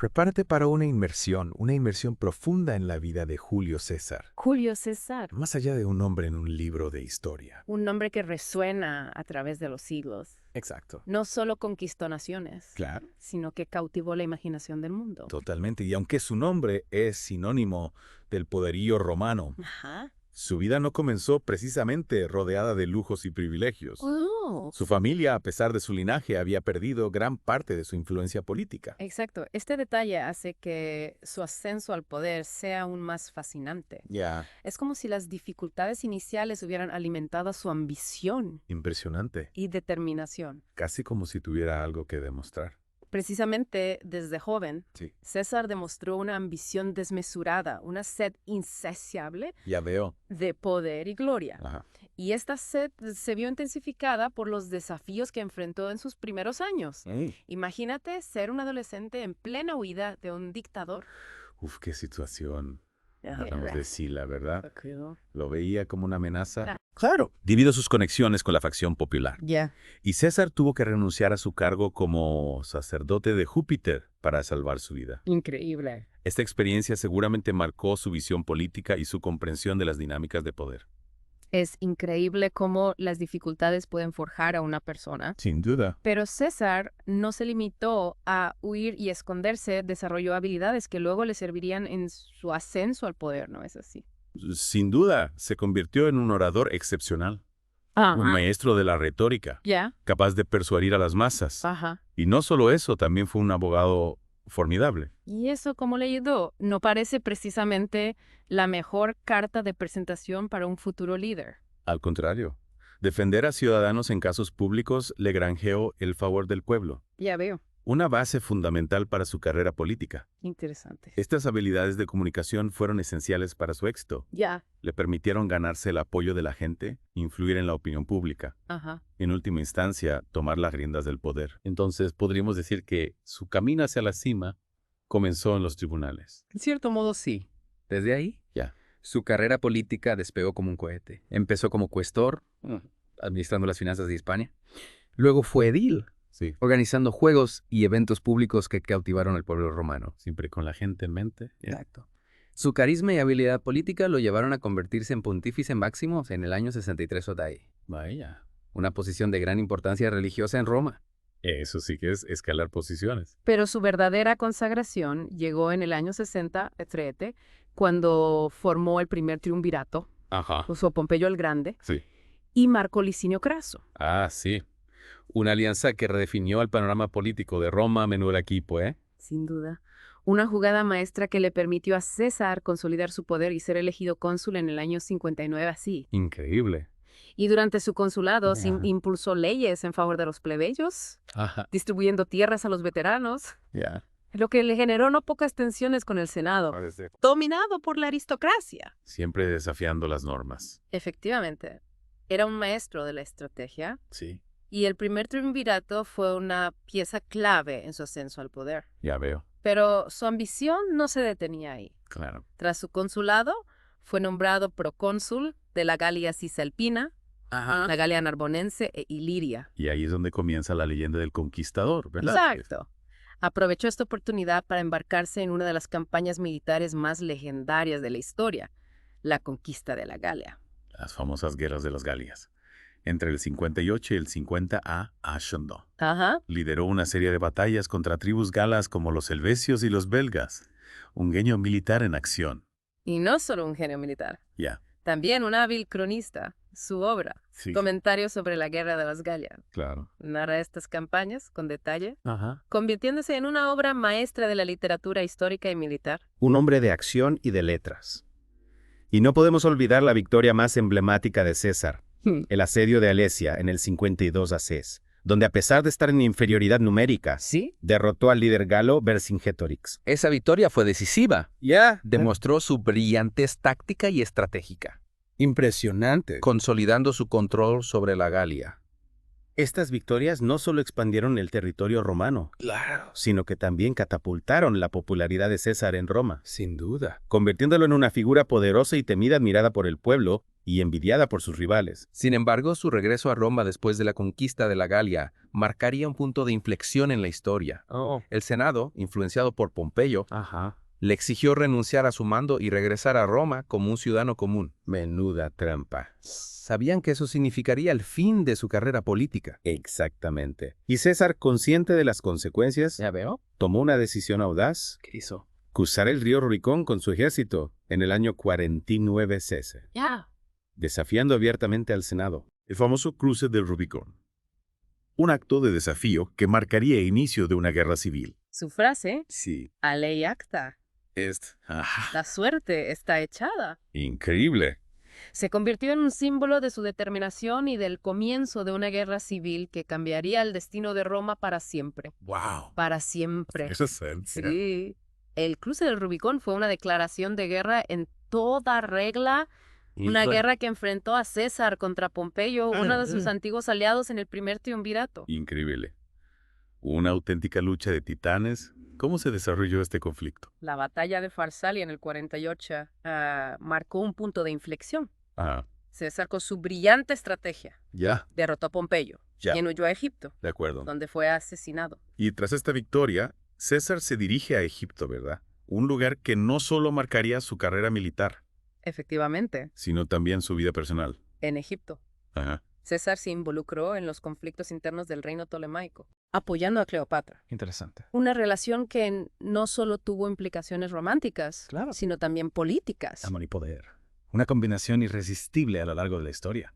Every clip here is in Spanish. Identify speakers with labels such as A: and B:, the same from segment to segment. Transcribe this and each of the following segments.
A: Prepárate para una inmersión profunda en la vida de Julio César.
B: Julio César,
A: Más allá de un nombre en un libro de historia.
B: un nombre que resuena a través de los siglos.
A: Exacto.
B: No solo conquistó naciones,
A: Claro.
B: sino que cautivó la imaginación del mundo.
A: Totalmente. Y aunque su nombre es sinónimo del poderío romano,
B: Ajá.
A: su vida no comenzó precisamente rodeada de lujos y privilegios.
B: Oh.
A: Su familia, a pesar de su linaje, había perdido gran parte de su influencia política.
B: Exacto. Este detalle hace que su ascenso al poder sea aún más fascinante.
A: Ya.
B: Es como si las dificultades iniciales hubieran alimentado su ambición
A: Impresionante.
B: y determinación.
A: Casi como si tuviera algo que demostrar.
B: Precisamente desde joven,
A: Sí.
B: César demostró una ambición desmesurada, una sed insaciable
A: Ya veo.
B: de poder y gloria.
A: Ajá.
B: Y esta sed se vio intensificada por los desafíos que enfrentó en sus primeros años. Imagínate ser un adolescente en plena huida de un dictador.
A: Uf, qué situación. Hablamos de Sila, ¿verdad? Lo veía como una amenaza.
C: Claro.
A: Debido a sus conexiones con la facción popular.
B: Ya.
A: Y César tuvo que renunciar a su cargo como sacerdote de Júpiter para salvar su vida.
B: Increíble.
A: Esta experiencia seguramente marcó su visión política y su comprensión de las dinámicas de poder.
B: Es increíble cómo las dificultades pueden forjar a una persona.
A: Sin duda.
B: Pero César no se limitó a huir y esconderse, desarrolló habilidades que luego le servirían en su ascenso al poder, ¿no es así?
A: Sin duda, se convirtió en un orador excepcional.
B: Ah,
A: Un maestro de la retórica,
B: ya.
A: capaz de persuadir a las masas.
B: Ajá.
A: Y no solo eso, también fue un abogado formidable.
B: ¿Y eso cómo le ayudó? ¿No parece precisamente la mejor carta de presentación para un futuro líder?
A: Al contrario, defender a ciudadanos en casos públicos le granjeó el favor del pueblo.
B: Ya veo.
A: Una base fundamental para su carrera política.
B: Interesante.
A: Estas habilidades de comunicación fueron esenciales para su éxito.
B: Ya.
A: Le permitieron ganarse el apoyo de la gente, influir en la opinión pública.
B: Ajá.
A: En última instancia, tomar las riendas del poder. Entonces, podríamos decir que su camino hacia la cima comenzó en los tribunales.
C: En cierto modo, sí. Desde ahí,
A: Ya.
C: su carrera política despegó como un cohete. Empezó como cuestor, administrando las finanzas de Hispania. Luego fue edil,
A: Sí.
C: organizando juegos y eventos públicos que cautivaron al pueblo romano.
A: Siempre con la gente en mente.
C: Exacto. Su carisma y habilidad política lo llevaron a convertirse en pontífice máximo en el año 63 Odai,
A: Vaya.
C: una posición de gran importancia religiosa en Roma.
A: Eso sí que es escalar posiciones.
B: Pero su verdadera consagración llegó en el año 60, Trete, cuando formó el primer triunvirato,
A: Ajá.
B: usó Pompeyo el Grande,
A: Sí.
B: y Marco Licinio Craso.
A: Ah, sí. Una alianza que redefinió el panorama político de Roma a menudo equipo, ¿eh?
B: Sin duda. Una jugada maestra que le permitió a César consolidar su poder y ser elegido cónsul en el año 59 así.
A: Increíble.
B: Y durante su consulado
A: Ya.
B: impulsó leyes en favor de los plebeyos,
A: Ajá.
B: distribuyendo tierras a los veteranos,
A: Ya.
B: lo que le generó no pocas tensiones con el Senado, dominado por la aristocracia.
A: Siempre desafiando las normas.
B: Efectivamente, era un maestro de la estrategia
A: Sí.
B: y el primer triunvirato fue una pieza clave en su ascenso al poder.
A: Ya veo.
B: Pero su ambición no se detenía ahí.
A: Claro.
B: Tras su consulado, fue nombrado procónsul de la Galia Cisalpina, la Galia Narbonense e Iliria.
A: Y ahí es donde comienza la leyenda del conquistador, ¿verdad?
B: Exacto. Aprovechó esta oportunidad para embarcarse en una de las campañas militares más legendarias de la historia, la conquista de la Galia.
A: Las famosas guerras de las Galias. Entre el 58 y el 50 a Ashondo.
B: Ajá.
A: Lideró una serie de batallas contra tribus galas como los helvecios y los belgas. Un genio militar en acción.
B: Y no solo un genio militar,
A: Ya.
B: también un hábil cronista. Su obra,
A: Sí.
B: Comentarios sobre la Guerra de las Galias,
A: Claro.
B: narra estas campañas con detalle,
A: Ajá.
B: convirtiéndose en una obra maestra de la literatura histórica y militar.
D: Un hombre de acción y de letras. Y no podemos olvidar la victoria más emblemática de César, el asedio de Alesia en el 52 a.C., donde a pesar de estar en inferioridad numérica,
C: Sí,
D: derrotó al líder galo Vercingetorix.
C: esa victoria fue decisiva.
D: Ya,
C: Demostró su brillantez táctica y estratégica,
D: impresionante.
C: consolidando su control sobre la Galia.
D: Estas victorias no solo expandieron el territorio romano,
C: Claro,
D: sino que también catapultaron la popularidad de César en Roma,
C: sin duda.
D: convirtiéndolo en una figura poderosa y temida admirada por el pueblo y envidiada por sus rivales.
C: Sin embargo, su regreso a Roma después de la conquista de la Galia marcaría un punto de inflexión en la historia. El Senado, influenciado por Pompeyo, le exigió renunciar a su mando y regresar a Roma como un ciudadano común.
D: Menuda trampa.
C: Sabían que eso significaría el fin de su carrera política.
D: Exactamente. Y César, consciente de las consecuencias,
C: ¿Ya veo?
D: tomó una decisión audaz:
C: ¿Qué hizo?
D: cruzar el río Rubicón con su ejército en el año 49 CC, desafiando abiertamente al Senado.
A: El famoso cruce del Rubicón. Un acto de desafío que marcaría el inicio de una guerra civil.
B: Su frase,
A: Sí.
B: a ley acta, la suerte está echada,
A: Increíble.
B: se convirtió en un símbolo de su determinación y del comienzo de una guerra civil que cambiaría el destino de Roma para siempre.
A: Wow.
B: Para siempre.
A: Eso es esencia.
B: Sí. El cruce del Rubicón fue una declaración de guerra en toda regla, una guerra que enfrentó a César contra Pompeyo, uno de sus antiguos aliados en el primer triunvirato.
A: Increíble. Una auténtica lucha de titanes. ¿Cómo se desarrolló este conflicto?
B: La batalla de Farsalia en el 48 marcó un punto de inflexión. César, con su brillante estrategia,
A: Ya.
B: derrotó a Pompeyo, quien huyó a Egipto,
A: De acuerdo.
B: donde fue asesinado.
A: Y tras esta victoria, César se dirige a Egipto, ¿verdad? Un lugar que no solo marcaría su carrera militar,
B: Efectivamente,
A: sino también su vida personal.
B: en Egipto, César se involucró en los conflictos internos del reino tolemaico, apoyando a Cleopatra.
C: Interesante.
B: Una relación que no solo tuvo implicaciones románticas,
C: Claro.
B: sino también políticas.
E: Amor y poder. Una combinación irresistible a lo largo de la historia.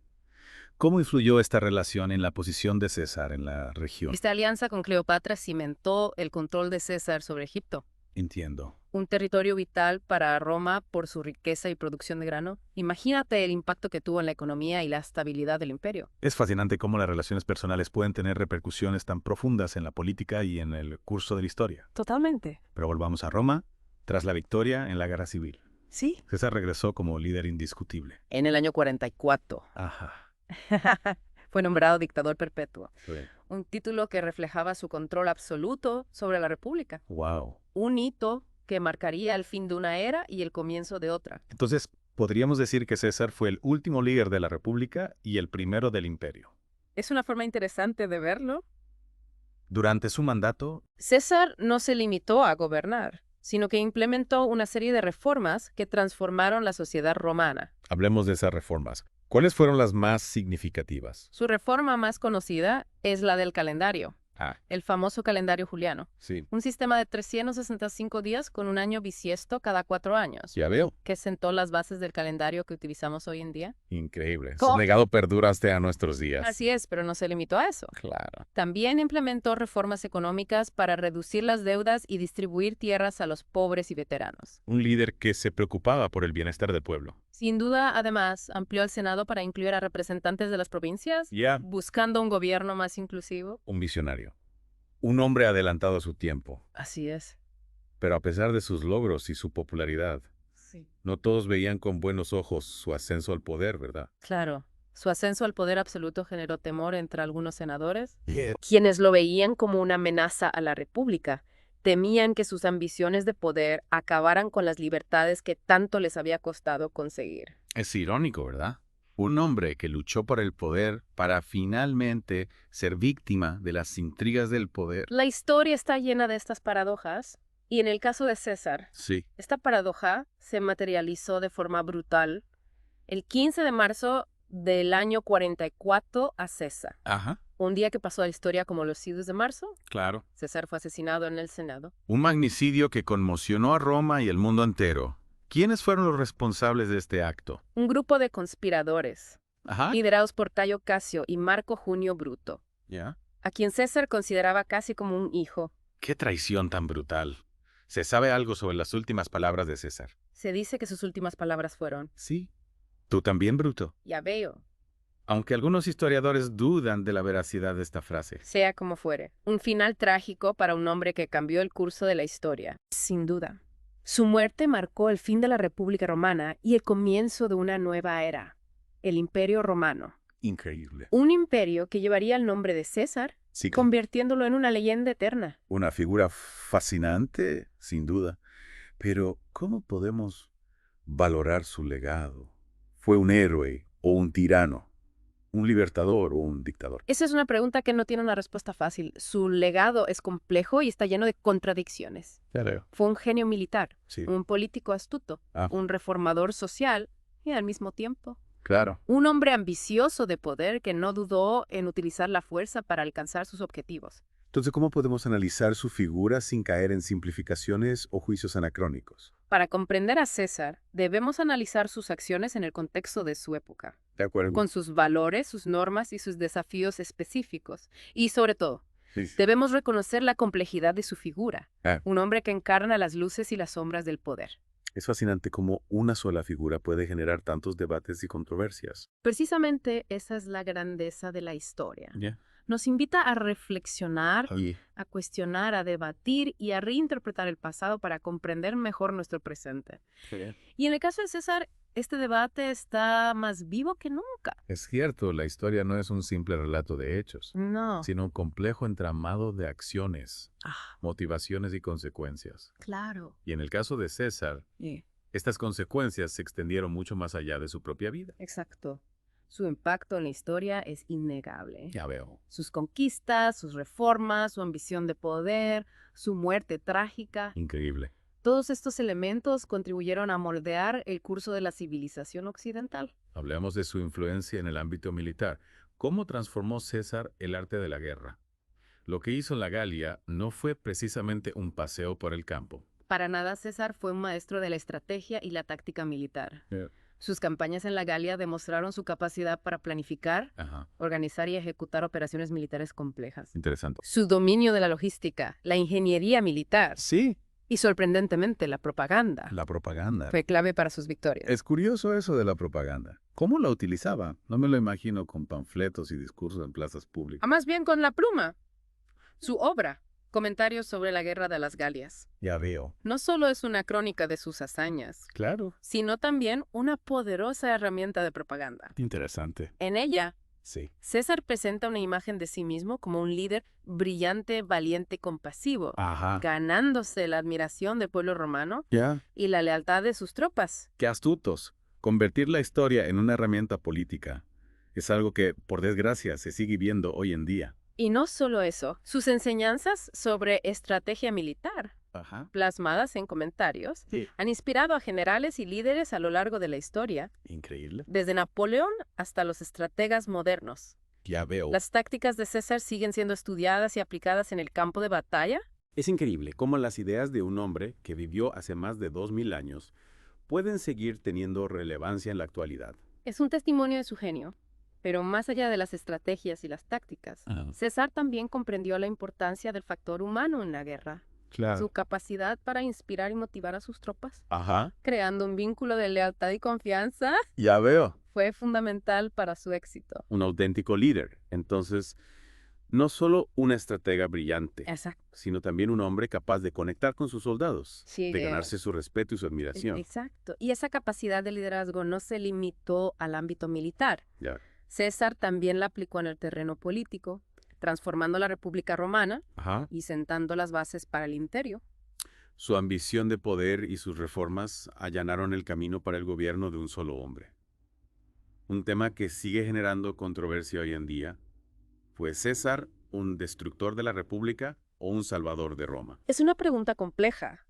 E: ¿Cómo influyó esta relación en la posición de César en la región?
B: Esta alianza con Cleopatra cimentó el control de César sobre Egipto,
E: Entiendo.
B: un territorio vital para Roma por su riqueza y producción de grano. Imagínate el impacto que tuvo en la economía y la estabilidad del imperio.
E: Es fascinante cómo las relaciones personales pueden tener repercusiones tan profundas en la política y en el curso de la historia.
B: Totalmente.
E: Pero volvamos a Roma, tras la victoria en la guerra civil.
B: Sí.
E: César regresó como líder indiscutible.
B: En el año 44.
E: Ajá.
B: Fue nombrado dictador perpetuo,
A: Sí.
B: un título que reflejaba su control absoluto sobre la república.
E: Wow.
B: Un hito que marcaría el fin de una era y el comienzo de otra.
E: Entonces, podríamos decir que César fue el último líder de la república y el primero del imperio.
B: Es una forma interesante de verlo.
E: Durante su mandato,
B: César no se limitó a gobernar, sino que implementó una serie de reformas que transformaron la sociedad romana.
A: Hablemos de esas reformas. ¿Cuáles fueron las más significativas?
B: Su reforma más conocida es la del calendario,
A: Ah,
B: el famoso calendario juliano.
A: sí.
B: Un sistema de 365 días con un año bisiesto cada 4 años,
A: Ya veo.
B: que sentó las bases del calendario que utilizamos hoy en día.
A: Increíble.
B: ¿Cómo?
A: Su legado perdura hasta nuestros días.
B: Así es, pero no se limitó a eso.
A: Claro.
B: También implementó reformas económicas para reducir las deudas y distribuir tierras a los pobres y veteranos.
A: Un líder que se preocupaba por el bienestar del pueblo.
B: Sin duda, además, amplió el Senado para incluir a representantes de las provincias,
A: Ya.
B: buscando un gobierno más inclusivo.
A: Un visionario. Un hombre adelantado a su tiempo.
B: Así es.
A: Pero a pesar de sus logros y su popularidad,
B: Sí.
A: no todos veían con buenos ojos su ascenso al poder, ¿verdad?
B: Claro. Su ascenso al poder absoluto generó temor entre algunos senadores, quienes lo veían como una amenaza a la República. Temían que sus ambiciones de poder acabaran con las libertades que tanto les había costado conseguir.
E: es irónico, ¿verdad? Un hombre que luchó por el poder para finalmente ser víctima de las intrigas del poder.
B: La historia está llena de estas paradojas, y en el caso de César,
E: Sí.
B: esta paradoja se materializó de forma brutal el 15 de marzo del año 44 a César.
E: Ajá,
B: Un día que pasó a la historia como los idos de marzo.
E: claro.
B: César fue asesinado en el Senado.
E: Un magnicidio que conmocionó a Roma y el mundo entero. ¿Quiénes fueron los responsables de este acto?
B: Un grupo de conspiradores,
E: Ajá.
B: liderados por Cayo Casio y Marco Junio Bruto,
E: ¿Ya?
B: a quien César consideraba casi como un hijo.
E: Qué traición tan brutal. ¿Se sabe algo sobre las últimas palabras de César?
B: Se dice que sus últimas palabras fueron:
E: Sí. ¿Tú también, Bruto?
B: ya veo.
E: Aunque algunos historiadores dudan de la veracidad de esta frase.
B: Sea como fuere, un final trágico para un hombre que cambió el curso de la historia, sin duda. Su muerte marcó el fin de la República Romana y el comienzo de una nueva era, el Imperio Romano.
E: Increíble.
B: Un imperio que llevaría el nombre de César,
A: Sí.
B: convirtiéndolo en una leyenda eterna.
A: Una figura fascinante, sin duda. Pero, ¿cómo podemos valorar su legado? ¿Fue un héroe o un tirano? ¿Un libertador o un dictador?
B: Esa es una pregunta que no tiene una respuesta fácil. Su legado es complejo y está lleno de contradicciones.
A: Claro.
B: Fue un genio militar,
A: Sí.
B: un político astuto, un reformador social y al mismo tiempo
A: Claro.
B: un hombre ambicioso de poder que no dudó en utilizar la fuerza para alcanzar sus objetivos.
A: Entonces, ¿cómo podemos analizar su figura sin caer en simplificaciones o juicios anacrónicos?
B: Para comprender a César, debemos analizar sus acciones en el contexto de su época,
A: De acuerdo.
B: con sus valores, sus normas y sus desafíos específicos. Y sobre todo,
A: Sí.
B: debemos reconocer la complejidad de su figura,
A: Ah.
B: un hombre que encarna las luces y las sombras del poder.
A: Es fascinante cómo una sola figura puede generar tantos debates y controversias.
B: Precisamente esa es la grandeza de la historia.
A: Ya.
B: Nos invita a reflexionar,
A: Oye.
B: a cuestionar, a debatir y a reinterpretar el pasado para comprender mejor nuestro presente. Y en el caso de César, este debate está más vivo que nunca.
E: Es cierto, la historia no es un simple relato de hechos,
B: No.
E: sino un complejo entramado de acciones,
B: Ah,
E: motivaciones y consecuencias.
B: claro.
E: Y en el caso de César,
B: Sí,
E: estas consecuencias se extendieron mucho más allá de su propia vida.
B: exacto. Su impacto en la historia es innegable.
E: Ya veo.
B: Sus conquistas, sus reformas, su ambición de poder, su muerte trágica.
E: Increíble.
B: Todos estos elementos contribuyeron a moldear el curso de la civilización occidental.
E: Hablemos de su influencia en el ámbito militar. ¿Cómo transformó César el arte de la guerra? Lo que hizo en la Galia no fue precisamente un paseo por el campo.
B: Para nada César fue un maestro de la estrategia y la táctica militar.
E: Yeah.
B: Sus campañas en la Galia demostraron su capacidad para planificar,
E: Ajá.
B: organizar y ejecutar operaciones militares complejas.
E: Interesante.
B: Su dominio de la logística, la ingeniería militar
E: Sí,
B: y, sorprendentemente, la propaganda
E: la propaganda.
B: fue clave para sus victorias.
E: Es curioso eso de la propaganda. ¿Cómo la utilizaba? No me lo imagino con panfletos y discursos en plazas públicas.
B: Más bien con la pluma. Su obra, Comentarios sobre la Guerra de las Galias,
E: Ya veo.
B: no solo es una crónica de sus hazañas,
E: Claro.
B: sino también una poderosa herramienta de propaganda.
E: Interesante.
B: En ella,
E: Sí.
B: César presenta una imagen de sí mismo como un líder brillante, valiente y compasivo,
E: Ajá.
B: ganándose la admiración del pueblo romano
E: Ya.
B: y la lealtad de sus tropas.
E: Qué astutos. Convertir la historia en una herramienta política es algo que, por desgracia, se sigue viendo hoy en día.
B: Y no solo eso, sus enseñanzas sobre estrategia militar,
E: Ajá.
B: plasmadas en comentarios,
E: Sí.
B: han inspirado a generales y líderes a lo largo de la historia,
E: Increíble.
B: desde Napoleón hasta los estrategas modernos.
E: Ya veo.
B: Las tácticas de César siguen siendo estudiadas y aplicadas en el campo de batalla.
A: Es increíble cómo las ideas de un hombre que vivió hace más de 2000 años pueden seguir teniendo relevancia en la actualidad.
B: Es un testimonio de su genio. Pero más allá de las estrategias y las tácticas, César también comprendió la importancia del factor humano en la guerra.
E: Claro.
B: Su capacidad para inspirar y motivar a sus tropas,
A: Ajá.
B: creando un vínculo de lealtad y confianza,
A: Ya veo.
B: fue fundamental para su éxito.
A: Un auténtico líder. Entonces, no solo una estratega brillante,
B: Exacto.
A: sino también un hombre capaz de conectar con sus soldados,
B: Sí,
A: de ganarse su respeto y su admiración.
B: Exacto. Y esa capacidad de liderazgo no se limitó al ámbito militar.
A: Ya.
B: César también la aplicó en el terreno político, transformando la República Romana
A: Ajá.
B: y sentando las bases para el imperio.
A: Su ambición de poder y sus reformas allanaron el camino para el gobierno de un solo hombre. Un tema que sigue generando controversia hoy en día. ¿Fue César un destructor de la República o un salvador de Roma?
B: Es una pregunta compleja.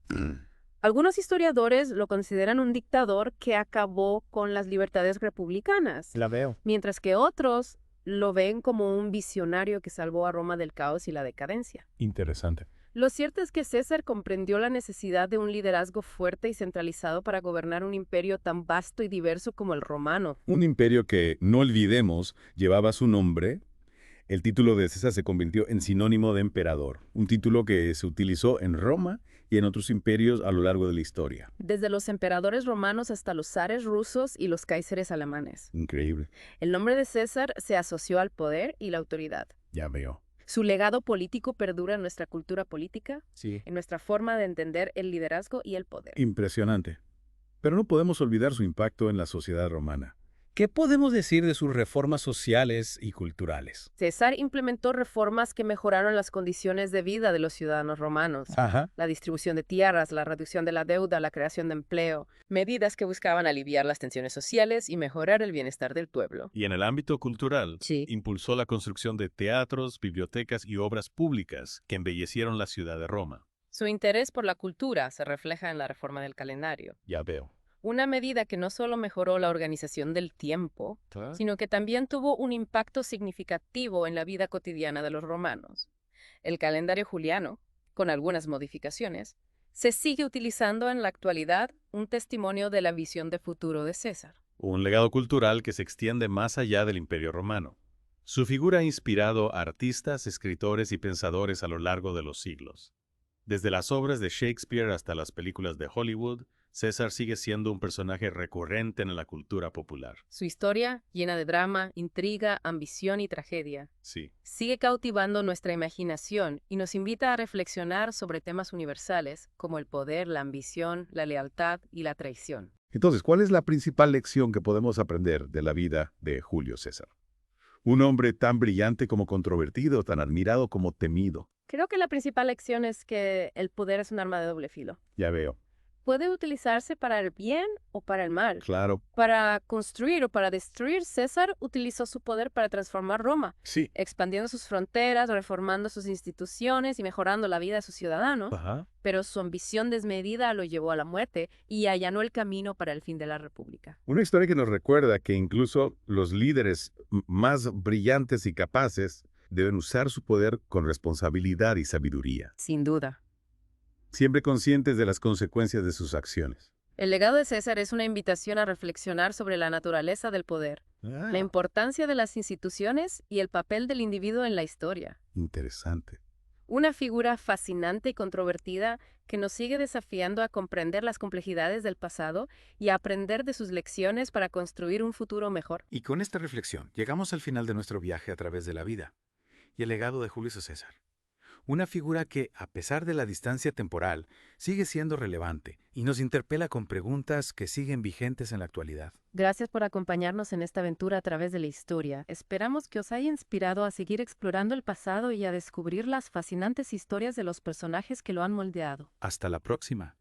B: Algunos historiadores lo consideran un dictador que acabó con las libertades republicanas,
D: La veo.
B: mientras que otros lo ven como un visionario que salvó a Roma del caos y la decadencia.
E: Interesante.
B: Lo cierto es que César comprendió la necesidad de un liderazgo fuerte y centralizado para gobernar un imperio tan vasto y diverso como el romano.
E: Un imperio que, no olvidemos, llevaba su nombre. El título de César se convirtió en sinónimo de emperador, un título que se utilizó en Roma y en otros imperios a lo largo de la historia.
B: Desde los emperadores romanos hasta los zares rusos y los cáiseres alemanes.
E: Increíble.
B: El nombre de César se asoció al poder y la autoridad.
E: Ya veo.
B: Su legado político perdura en nuestra cultura política,
E: Sí.
B: en nuestra forma de entender el liderazgo y el poder.
E: Impresionante. Pero no podemos olvidar su impacto en la sociedad romana. ¿Qué podemos decir de sus reformas sociales y culturales?
B: César implementó reformas que mejoraron las condiciones de vida de los ciudadanos romanos.
E: Ajá.
B: La distribución de tierras, la reducción de la deuda, la creación de empleo, medidas que buscaban aliviar las tensiones sociales y mejorar el bienestar del pueblo.
F: Y en el ámbito cultural,
B: Sí.
F: impulsó la construcción de teatros, bibliotecas y obras públicas que embellecieron la ciudad de Roma.
B: Su interés por la cultura se refleja en la reforma del calendario.
F: Ya veo.
B: Una medida que no solo mejoró la organización del tiempo, sino que también tuvo un impacto significativo en la vida cotidiana de los romanos. El calendario juliano, con algunas modificaciones, se sigue utilizando en la actualidad, un testimonio de la visión de futuro de César.
F: Un legado cultural que se extiende más allá del Imperio Romano. Su figura ha inspirado a artistas, escritores y pensadores a lo largo de los siglos. Desde las obras de Shakespeare hasta las películas de Hollywood, César sigue siendo un personaje recurrente en la cultura popular.
B: Su historia, llena de drama, intriga, ambición y tragedia,
F: Sí.
B: sigue cautivando nuestra imaginación y nos invita a reflexionar sobre temas universales como el poder, la ambición, la lealtad y la traición.
E: Entonces, ¿cuál es la principal lección que podemos aprender de la vida de Julio César? Un hombre tan brillante como controvertido, tan admirado como temido.
B: Creo que la principal lección es que el poder es un arma de doble filo.
E: Ya veo.
B: Puede utilizarse para el bien o para el mal.
E: Claro.
B: Para construir o para destruir, César utilizó su poder para transformar Roma,
E: Sí.
B: expandiendo sus fronteras, reformando sus instituciones y mejorando la vida de sus ciudadanos.
E: Ajá.
B: Pero su ambición desmedida lo llevó a la muerte y allanó el camino para el fin de la República.
E: Una historia que nos recuerda que incluso los líderes más brillantes y capaces deben usar su poder con responsabilidad y sabiduría,
B: Sin duda.
E: siempre conscientes de las consecuencias de sus acciones.
B: El legado de César es una invitación a reflexionar sobre la naturaleza del poder, la importancia de las instituciones y el papel del individuo en la historia.
E: Interesante.
B: Una figura fascinante y controvertida que nos sigue desafiando a comprender las complejidades del pasado y a aprender de sus lecciones para construir un futuro mejor.
G: Y con esta reflexión llegamos al final de nuestro viaje a través de la vida y el legado de Julio César. Una figura que, a pesar de la distancia temporal, sigue siendo relevante y nos interpela con preguntas que siguen vigentes en la actualidad.
B: Gracias por acompañarnos en esta aventura a través de la historia. Esperamos que os haya inspirado a seguir explorando el pasado y a descubrir las fascinantes historias de los personajes que lo han moldeado.
G: Hasta la próxima.